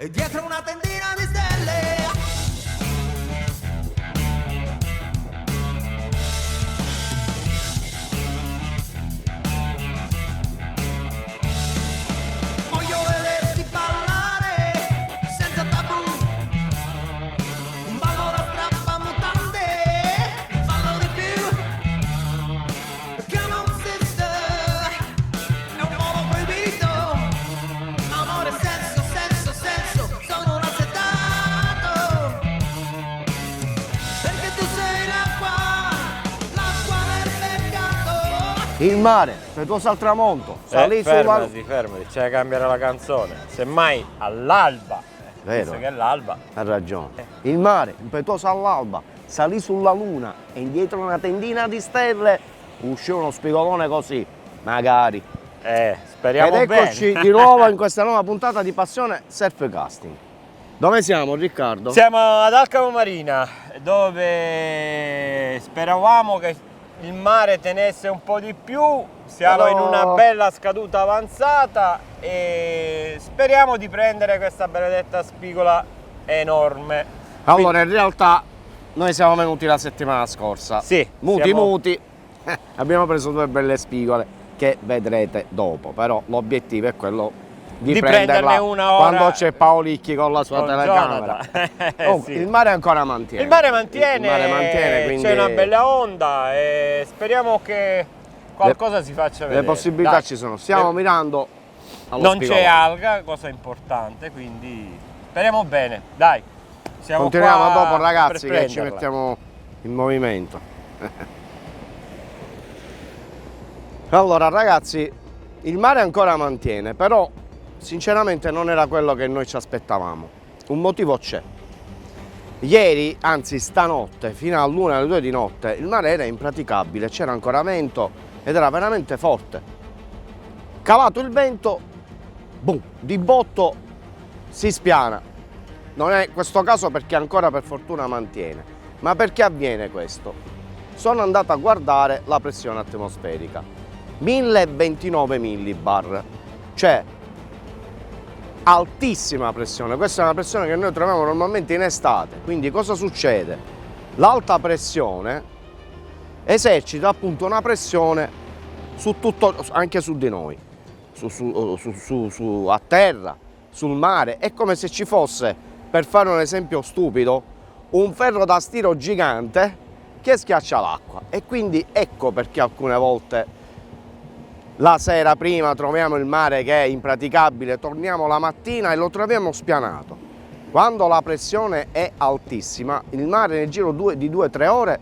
e dietro una tendina di stelle. Voglio vederti ballare senza tabù, un ballo da strappamutande, un ballo di più. Come on sister, è un volo proibito, amore, senso, sono un assetato, perché tu sei l'acqua del peccato. Il mare, impetuoso al tramonto, salì sulla... Fermati, c'è da cambiare la canzone. Semmai all'alba, Vero. visto che è l'alba. Ha ragione. Il mare, impetuoso all'alba, salì sulla luna e indietro una tendina di stelle uscì uno spigolone così, magari. Speriamo Ed eccoci bene. di nuovo in questa nuova puntata di Passione Surfcasting. Dove siamo, Riccardo? Siamo ad Alcamo Marina, dove speravamo che il mare tenesse un po' di più. Siamo in una bella scaduta avanzata e speriamo di prendere questa benedetta spigola enorme. Allora, in realtà noi siamo venuti la settimana scorsa. Sì, Muti. Abbiamo preso due belle spigole che vedrete dopo, però l'obiettivo è quello di prenderne prenderla una ora quando c'è Paolicchi con la sua con telecamera. Jonathan. Comunque, Sì. il mare ancora mantiene. Il mare mantiene, Il mare mantiene, quindi c'è una bella onda e speriamo che qualcosa si faccia vedere. le possibilità Dai. ci sono. Stiamo mirando allo Non c'è spigolone. alga, cosa importante, quindi speriamo bene. Dai, siamo Continuiamo qua dopo, ragazzi, per che ci prenderla. mettiamo in movimento. Allora, ragazzi, il mare ancora mantiene, però sinceramente non era quello che noi ci aspettavamo. Un motivo c'è. Ieri, anzi stanotte, fino all'1 alle 2 di notte, il mare era impraticabile, c'era ancora vento ed era veramente forte. Calato il vento, boom, di botto si spiana. Non è questo caso perché ancora per fortuna mantiene, ma perché avviene questo? Sono andato a guardare la pressione atmosferica, 1029 millibar, cioè altissima pressione. Questa è una pressione che noi troviamo normalmente in estate. Quindi cosa succede? L'alta pressione esercita appunto una pressione su tutto, anche su di noi, a terra, sul mare. È come se ci fosse, per fare un esempio stupido, un ferro da stiro gigante che schiaccia l'acqua. E quindi ecco perché alcune volte la sera prima troviamo il mare che è impraticabile, torniamo la mattina e lo troviamo spianato. Quando la pressione è altissima, il mare nel giro di 2-3 ore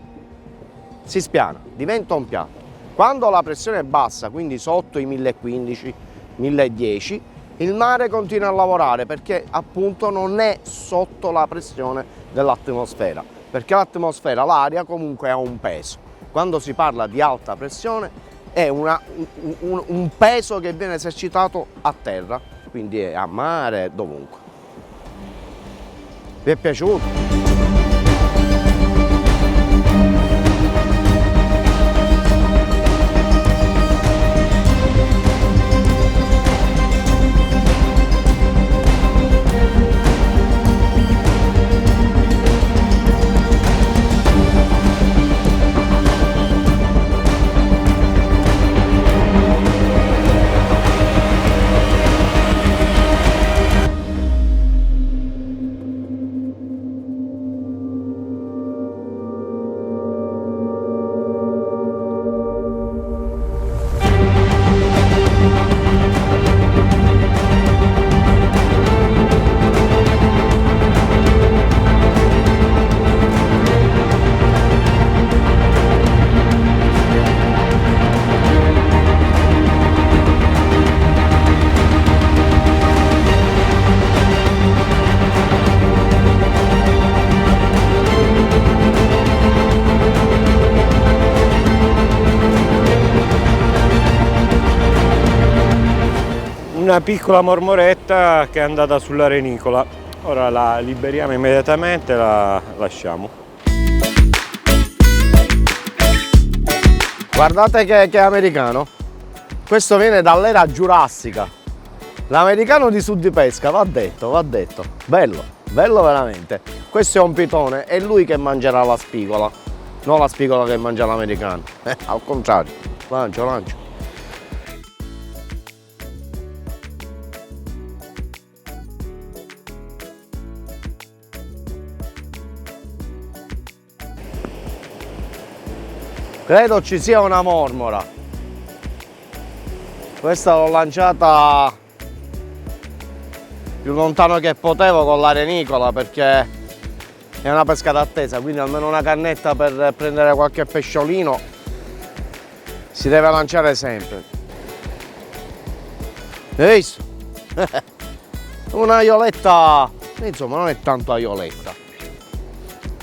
si spiana, diventa un piatto. Quando la pressione è bassa, quindi sotto i 1015, 1010, il mare continua a lavorare perché appunto non è sotto la pressione dell'atmosfera, perché l'atmosfera, l'aria comunque ha un peso. Quando si parla di alta pressione è un peso che viene esercitato a terra, quindi è a mare, dovunque. Vi è piaciuto? Una piccola mormoretta che è andata sulla renicola. Ora la liberiamo immediatamente e la lasciamo. Guardate che è americano. Questo viene dall'era giurassica. L'americano di Sud di Pesca, va detto, va detto. Bello, bello veramente. Questo è un pitone, è lui che mangerà la spigola, non la spigola che mangia l'americano. Al contrario, lancio, lancio. Credo ci sia una mormora. Questa l'ho lanciata più lontano che potevo con la renicola perché è una pesca d'attesa, quindi almeno una cannetta per prendere qualche pesciolino si deve lanciare sempre. Hai visto? Una aioletta, insomma non è tanto aioletta,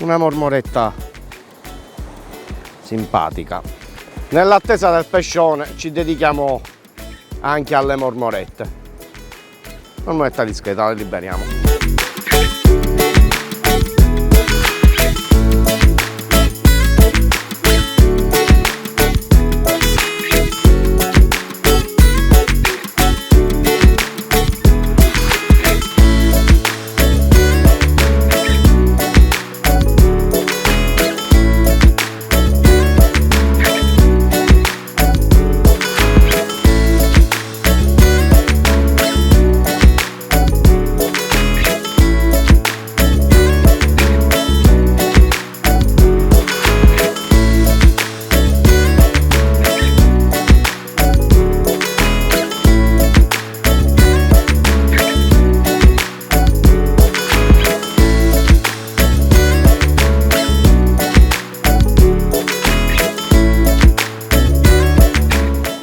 una mormoretta simpatica. Nell'attesa del pescione ci dedichiamo anche alle mormorette. Mormoretta discreta, la liberiamo.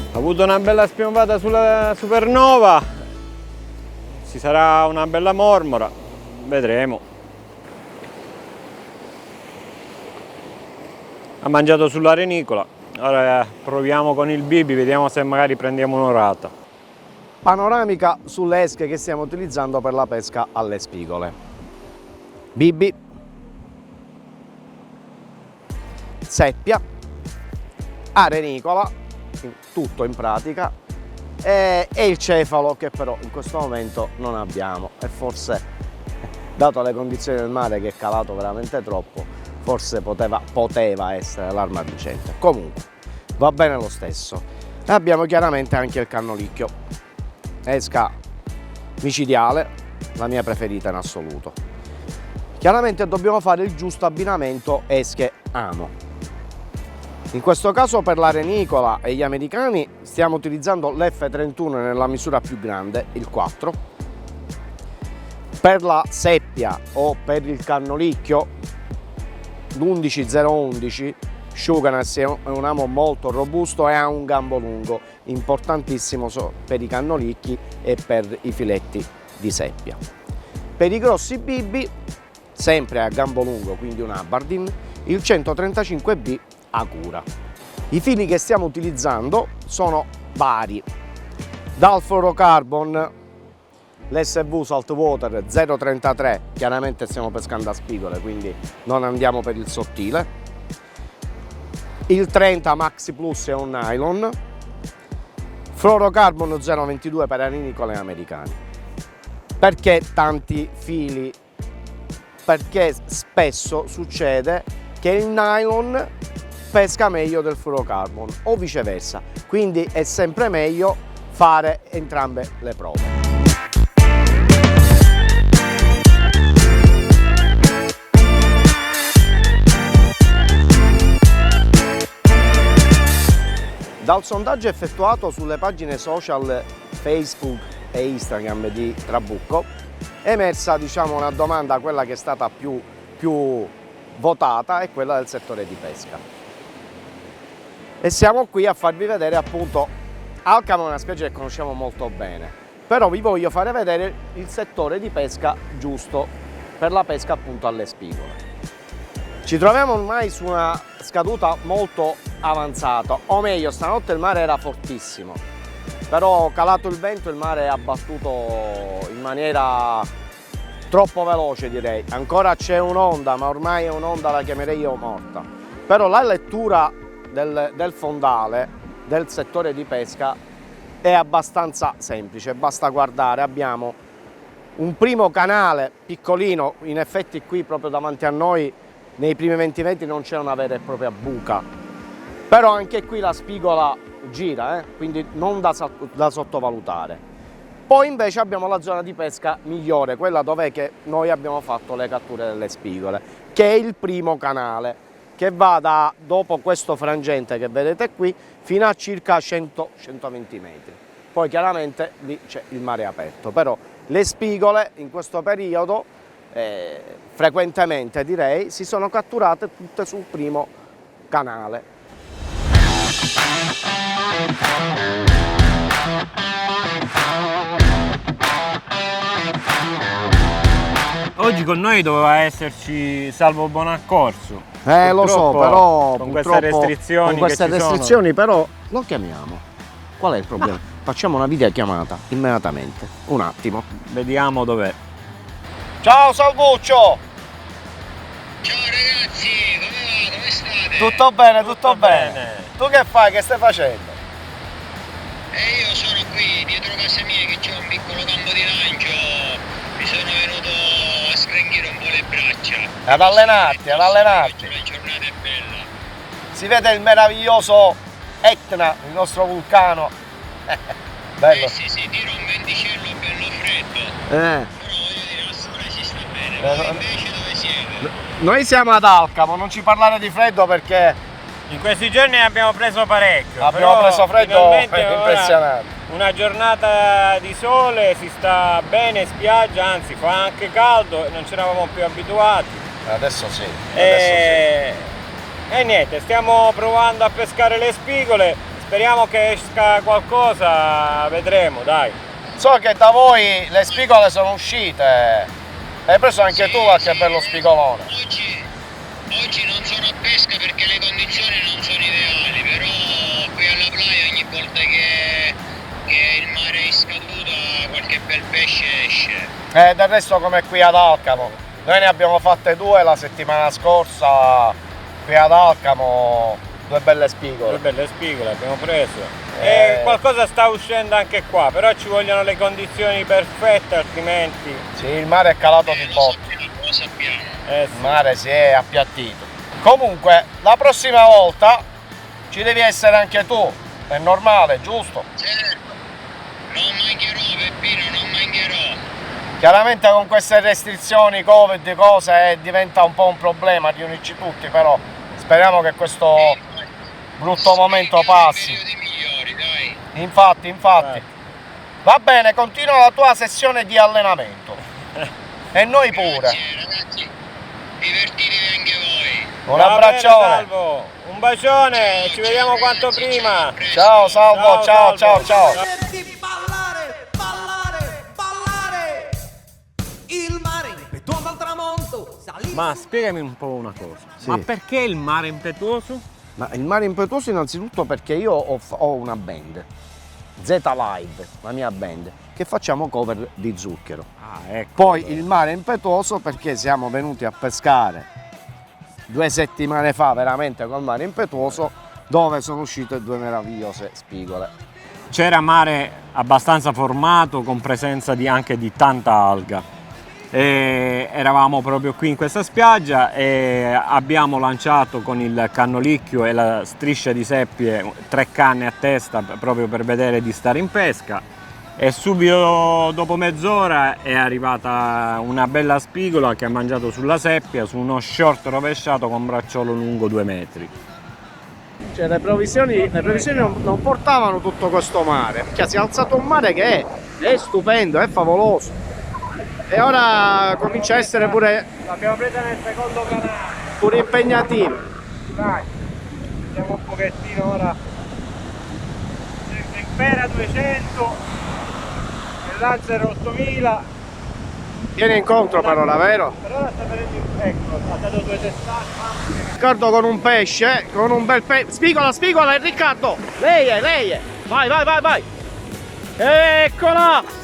Ho avuto una bella spiombata sulla supernova, ci sarà una bella mormora, vedremo. Ha mangiato sulla renicola, ora proviamo con il bibi, vediamo se magari prendiamo un'orata. Panoramica sulle esche che stiamo utilizzando per la pesca alle spigole. Bibi, seppia, arenicola, tutto in pratica, e il cefalo che però in questo momento non abbiamo e forse, dato le condizioni del mare che è calato veramente troppo, forse poteva essere l'arma vincente. Comunque va bene lo stesso. E abbiamo chiaramente anche il cannolicchio, esca micidiale, la mia preferita in assoluto. Chiaramente dobbiamo fare il giusto abbinamento esche-amo. In questo caso per la renicola e gli americani stiamo utilizzando l'F31 nella misura più grande, il 4. Per la seppia o per il cannolicchio l'11011 Sugarness è un amo molto robusto e ha un gambo lungo, importantissimo per i cannolicchi e per i filetti di seppia. Per i grossi bibi, sempre a gambo lungo, quindi un Aberdeen, il 135B a cura. I fili che stiamo utilizzando sono vari, dal fluorocarbon l'SV Saltwater 033, chiaramente stiamo pescando a spigole quindi non andiamo per il sottile, il 30 Maxi Plus è un nylon, fluorocarbon 022 per arenicole americani. Perché tanti fili? Perché spesso succede che il nylon pesca meglio del fluorocarbon o viceversa, quindi è sempre meglio fare entrambe le prove. Dal sondaggio effettuato sulle pagine social Facebook e Instagram di Trabucco è emersa, una domanda, quella che è stata più votata è quella del settore di pesca. E siamo qui a farvi vedere appunto Alcamo è una spiaggia che conosciamo molto bene, però vi voglio fare vedere il settore di pesca giusto per la pesca appunto alle spigole. Ci troviamo ormai su una scaduta molto avanzata, o meglio stanotte il mare era fortissimo, però calato il vento il mare ha battuto in maniera troppo veloce, direi. Ancora c'è un'onda, ma ormai è un'onda, la chiamerei io morta. Però la lettura del fondale del settore di pesca è abbastanza semplice, basta guardare, abbiamo un primo canale piccolino, in effetti qui proprio davanti a noi nei primi 20 metri non c'è una vera e propria buca, però anche qui la spigola gira, quindi non da sottovalutare. Poi invece abbiamo la zona di pesca migliore, quella dove che noi abbiamo fatto le catture delle spigole, che è il primo canale, che va da dopo questo frangente che vedete qui fino a circa 100-120 metri. Poi chiaramente lì c'è il mare aperto, però le spigole in questo periodo frequentemente direi si sono catturate tutte sul primo canale. Oggi con noi doveva esserci Salvo Bonaccorso. Lo so, Purtroppo, però con queste restrizioni, con queste che ci restrizioni però lo chiamiamo. Qual è il problema? Facciamo una videochiamata immediatamente. Un attimo. Vediamo dov'è. Ciao Salvuccio! Ciao ragazzi, come va? Come state? Tutto bene, tutto, Tutto bene. bene. Tu che fai? Che stai facendo? Io sono qui dietro casa mia che c'è un piccolo campo di lancio. Mi sono venuto a sgranchire un po' le braccia. Ad allenarti, ad allenarti. La giornata è bella. Si vede il meraviglioso Etna, il nostro vulcano. Bello. Sì, tiro un venticello bello freddo. Eh. Però voglio dire, al sole si sta bene. no. Voi invece dove siete? Noi siamo ad Alcamo, non ci parlare di freddo perché In questi giorni abbiamo preso parecchio. abbiamo però preso freddo finalmente ora impressionante. una giornata di sole, si sta bene in spiaggia, anzi fa anche caldo e non ci eravamo più abituati. Adesso sì. E niente, stiamo provando a pescare le spigole, speriamo che esca qualcosa, vedremo, dai. So che da voi le spigole sono uscite. Hai preso anche tu qualche bello spigolone. Oggi non sono a pesca perché le condizioni non sono ideali, però qui alla playa ogni volta che il mare è in scaduta qualche bel pesce esce. Del resto come qui ad Alcamo. Noi ne abbiamo fatte 2 la settimana scorsa qui ad Alcamo, 2 belle spigole. Due belle spigole abbiamo preso. E qualcosa sta uscendo anche qua, però ci vogliono le condizioni perfette, altrimenti. Sì, il mare è calato di botto. Lo sappiamo. Il mare si è appiattito. Comunque, la prossima volta ci devi essere anche tu. È normale, giusto? Certo, non mancherò Peppino, non mancherò. Chiaramente con queste restrizioni, Covid e cose, diventa un po' un problema riunirci tutti, però speriamo che questo brutto momento passi. Periodi migliori, dai. Infatti. Va bene, continua la tua sessione di allenamento. E noi pure. Grazie, ragazzi, divertitevi anche voi. Un Va abbraccione. bene, Salvo. Un bacione, ci vediamo quanto prima. Ciao Salvo, ciao. Vederti ballare. Il mare impetuoso al tramonto. Ma spiegami un po' una cosa. Sì. Ma perché il mare impetuoso? Ma il mare impetuoso innanzitutto perché io ho una band, Z Live, la mia band, che facciamo cover di Zucchero. Ah, ecco. Poi il mare impetuoso perché siamo venuti a pescare 2 settimane fa veramente col mare impetuoso, dove sono uscite 2 meravigliose spigole. C'era mare abbastanza formato con presenza anche di tanta alga. E eravamo proprio qui in questa spiaggia e abbiamo lanciato con il cannolicchio e la striscia di seppie 3 canne a testa proprio per vedere di stare in pesca, e subito dopo mezz'ora è arrivata una bella spigola che ha mangiato sulla seppia su uno short rovesciato con bracciolo lungo 2 metri. Cioè le previsioni non portavano tutto questo mare, perché si è alzato un mare che è stupendo, è favoloso. E ora comincia a essere pure L'abbiamo presa nel secondo canale. pure impegnativo. Dai, vediamo un pochettino ora. Il Pera 200, il Lancer 8000. Viene incontro per ora, vero? Per ora sta venendo, ecco, ha dato 2 testate. Riccardo con un pesce, con un bel pesce. Spigola, è Riccardo! Lei è! Vai! Eccola!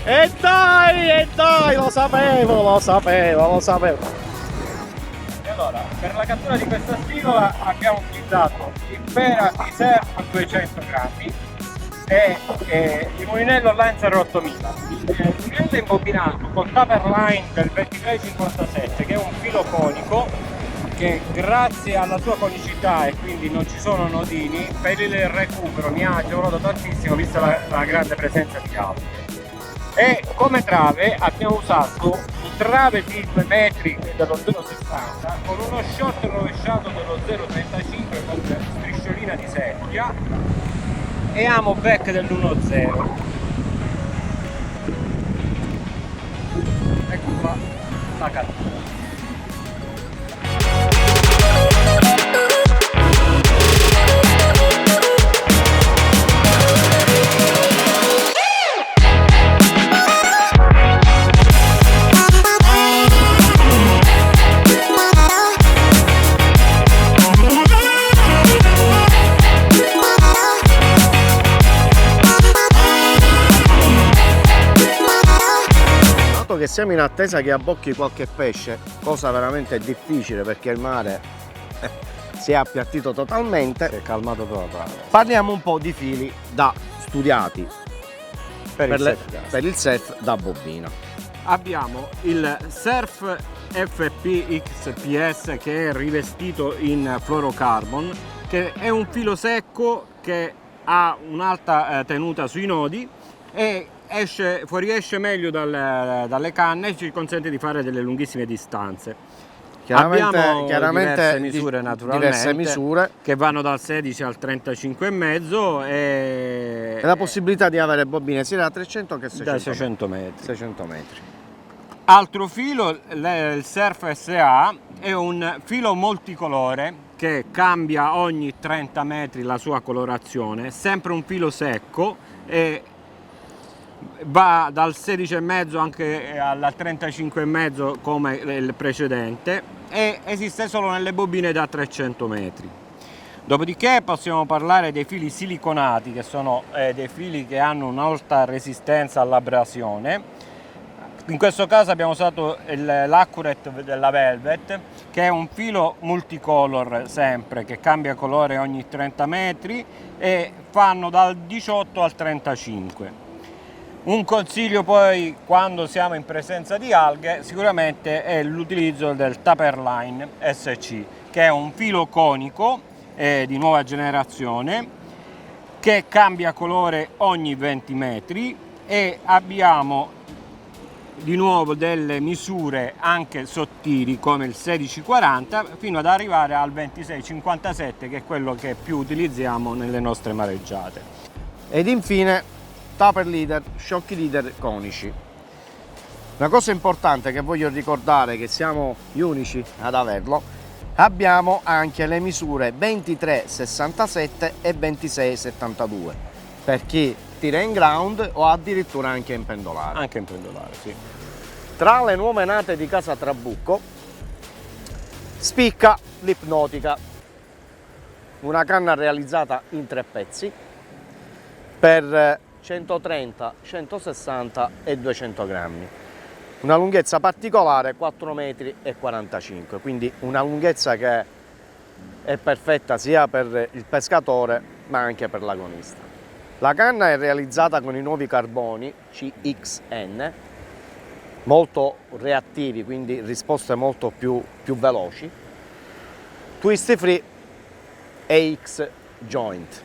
E dai, lo sapevo! E allora, per la cattura di questa spigola abbiamo utilizzato il Pera di Serpa 200 grammi, è il mulinello Lancer 8000. Il mulinello è imbobinato col taper line del 2357, che è un filo conico che grazie alla sua conicità, e quindi non ci sono nodini, per il recupero mi ha agevolato tantissimo vista la grande presenza di alghe. E come trave abbiamo usato un trave di 2 metri dello 0,60 con uno short rovesciato dello 0,35 con strisciolina di seppia e amo back dell'1,0. Ecco qua la cattura. Che siamo in attesa che abbocchi qualche pesce, cosa veramente difficile perché il mare si è appiattito totalmente. Si è calmato proprio. Parliamo un po' di fili da studiati Per il surf da bobina. Abbiamo il Surf FP XPS che è rivestito in fluorocarbon, che è un filo secco che ha un'alta tenuta sui nodi e fuoriesce meglio dalle canne e ci consente di fare delle lunghissime distanze. Abbiamo diverse misure naturalmente, diverse misure, che vanno dal 16 al 35,5 e la possibilità di avere bobine sia da 300 che 600 metri. 600 metri. Altro filo, il Surf SA, è un filo multicolore che cambia ogni 30 metri la sua colorazione, sempre un filo secco e va dal 16,5 anche al 35,5 come il precedente e esiste solo nelle bobine da 300 metri. Dopodiché possiamo parlare dei fili siliconati, che sono dei fili che hanno un'alta resistenza all'abrasione. In questo caso abbiamo usato l'Accurate della Velvet, che è un filo multicolor sempre, che cambia colore ogni 30 metri e fanno dal 18 al 35. Un consiglio poi quando siamo in presenza di alghe sicuramente è l'utilizzo del Taper Line SC, che è un filo conico di nuova generazione che cambia colore ogni 20 metri e abbiamo di nuovo delle misure anche sottili come il 1640 fino ad arrivare al 2657, che è quello che più utilizziamo nelle nostre mareggiate. Ed infine taper leader, shock leader conici. Una cosa importante che voglio ricordare, che siamo gli unici ad averlo, abbiamo anche le misure 2367 e 2672 per chi tira in ground o addirittura anche in pendolare. Anche in pendolare, sì. Tra le nuove nate di casa Trabucco spicca l'Ipnotica, una canna realizzata in 3 pezzi per 130, 160 e 200 grammi. Una lunghezza particolare 4 metri e 45, quindi una lunghezza che è perfetta sia per il pescatore ma anche per l'agonista. La canna è realizzata con i nuovi carboni CXN, molto reattivi, quindi risposte molto più veloci. Twist free e X joint,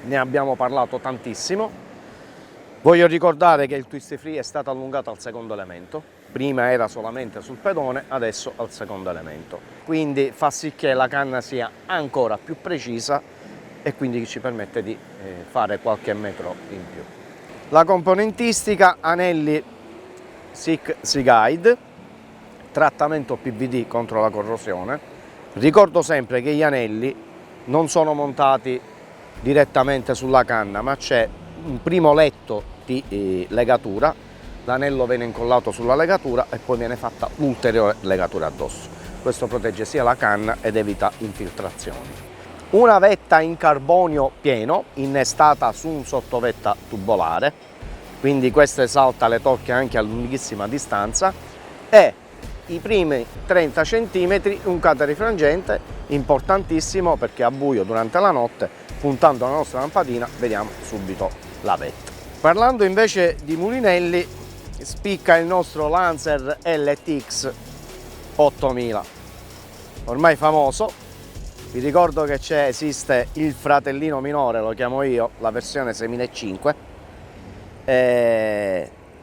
ne abbiamo parlato tantissimo. Voglio ricordare che il twist free è stato allungato al secondo elemento, prima era solamente sul pedone, adesso al secondo elemento, quindi fa sì che la canna sia ancora più precisa e quindi ci permette di fare qualche metro in più. La componentistica: anelli SICK Sea-Guide, trattamento PVD contro la corrosione. Ricordo sempre che gli anelli non sono montati direttamente sulla canna, ma c'è un primo letto di legatura, l'anello viene incollato sulla legatura e poi viene fatta ulteriore legatura addosso. Questo protegge sia la canna ed evita infiltrazioni. Una vetta in carbonio pieno innestata su un sottovetta tubolare, quindi questo esalta le torche anche a lunghissima distanza, e i primi 30 cm un caterifrangente importantissimo, perché a buio durante la notte puntando la nostra lampadina vediamo subito la vetta. Parlando invece di mulinelli, spicca il nostro Lancer LTX 8000, ormai famoso. Vi ricordo che esiste il fratellino minore, lo chiamo io, la versione 6005,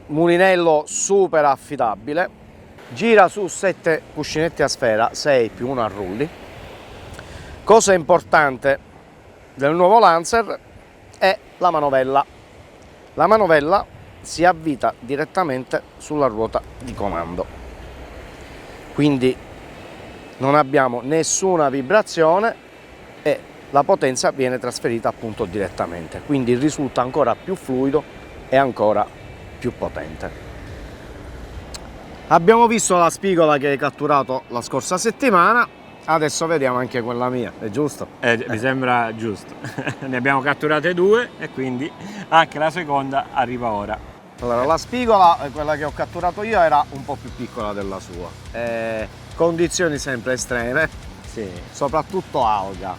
mulinello super affidabile, gira su 7 cuscinetti a sfera, 6 più 1 a rulli. Cosa importante del nuovo Lancer è la manovella. La manovella si avvita direttamente sulla ruota di comando, quindi non abbiamo nessuna vibrazione e la potenza viene trasferita appunto direttamente, quindi risulta ancora più fluido e ancora più potente. Abbiamo visto la spigola che hai catturato la scorsa settimana, adesso vediamo anche quella mia, è giusto? Mi sembra giusto. Ne abbiamo catturate 2 e quindi anche la seconda arriva ora. Allora, la spigola, quella che ho catturato io, era un po' più piccola della sua. Condizioni sempre estreme, Sì. soprattutto alga,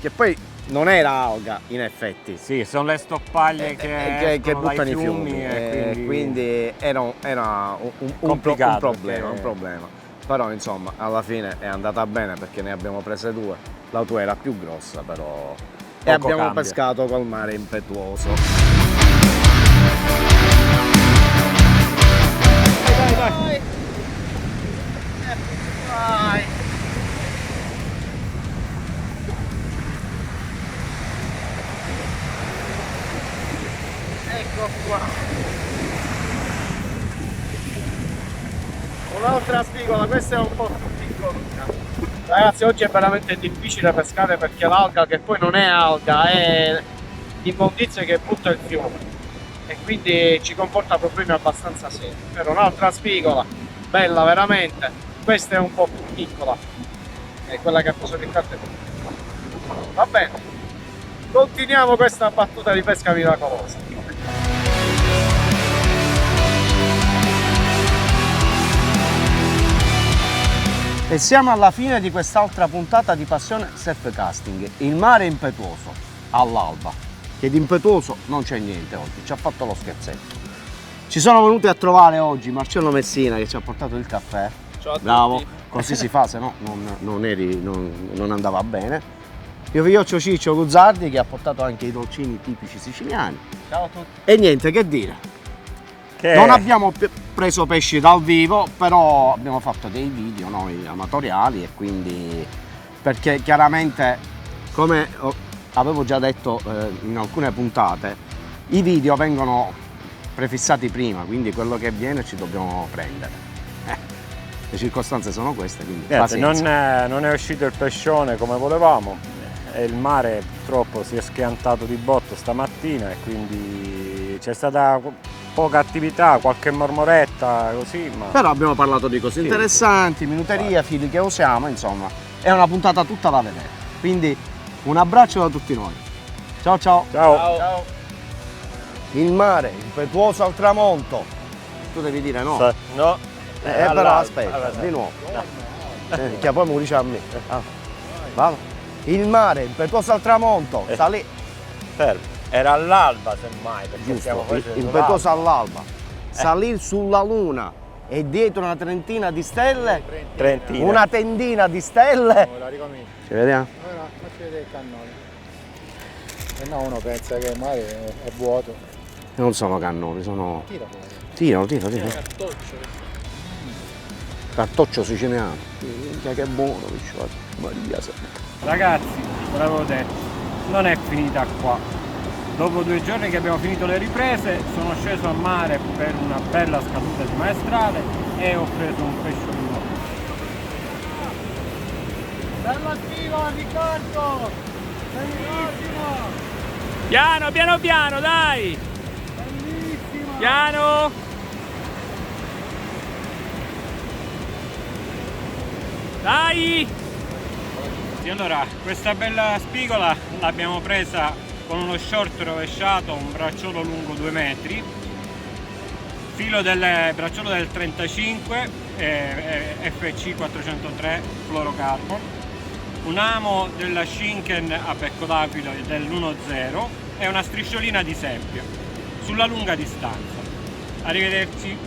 che poi non era alga in effetti. Sì, sono le stoppaglie che escono dai buttano i fiumi fiumi, e quindi era un Complicato, problema, perché- un problema. Però insomma alla fine è andata bene perché ne abbiamo prese 2, la tua era più grossa però, e abbiamo cambia. pescato col mare impetuoso. Dai. Ecco qua. Un'altra spigola, questa è un po' più piccolina. Ragazzi, oggi è veramente difficile pescare perché l'alga, che poi non è alga, è l'immondizia che butta il fiume e quindi ci comporta problemi abbastanza seri. Per un'altra spigola, bella veramente, questa è un po' più piccola, è quella che ha preso Riccardo. Va bene, continuiamo questa battuta di pesca miracolosa. E siamo alla fine di quest'altra puntata di Passione Surf Casting, il mare impetuoso all'alba, che di impetuoso non c'è niente oggi, ci ha fatto lo scherzetto. Ci sono venuti a trovare oggi Marcello Messina che ci ha portato il caffè. Ciao a bravo, tutti. così si fa, se no non andava bene. Io Figlioccio Ciccio Guzzardi che ha portato anche i dolcini tipici siciliani. Ciao a tutti. E niente, che dire. Che Non abbiamo preso pesci dal vivo, però abbiamo fatto dei video noi amatoriali e quindi, perché chiaramente, come avevo già detto in alcune puntate, i video vengono prefissati prima, quindi quello che viene ci dobbiamo prendere. Le circostanze sono queste, quindi niente, pazienza. non è uscito il pescione come volevamo e il mare purtroppo si è schiantato di botto stamattina e quindi c'è stata poca attività, qualche mormoretta così, ma Però abbiamo parlato di cose Sì. interessanti, minuteria, fili che usiamo, insomma, è una puntata tutta da vedere. Quindi un abbraccio da tutti noi. Ciao ciao. ciao. Il mare impetuoso al tramonto. Tu devi dire no. No. Però all'alba. aspetta, Vabbè, di nuovo. Che poi mi dice a me. Vado. Il mare impetuoso al tramonto. Sta lì. fermo. Era all'alba semmai, perché Giusto. stiamo facendo Impetuoso all'alba. Salire sulla luna e dietro una trentina di stelle. Trentina. Una tendina di stelle. La ricomincio. Ci vediamo? Ora facci vedere il cannone. E no, uno pensa che il mare è vuoto. Non sono cannoni, sono. Tira fuori. Tira. Cartoccio siciliano. Minchia che buono, picciotto. Maria santa. Ragazzi, ve l'avevo detto, non è finita qua. Dopo 2 giorni che abbiamo finito le riprese, sono sceso a mare per una bella scaduta di maestrale e ho preso un pesciolino. Bella spigola, Riccardo! Bellissima! Piano, piano, dai! Bellissima! Piano! Dai! Sì, allora, questa bella spigola l'abbiamo presa con uno short rovesciato, un bracciolo lungo 2 metri, filo del bracciolo del 35 FC 403 fluorocarbon, un amo della Schinken a becco d'aquila dell'1.0 e una strisciolina di seppia sulla lunga distanza. Arrivederci.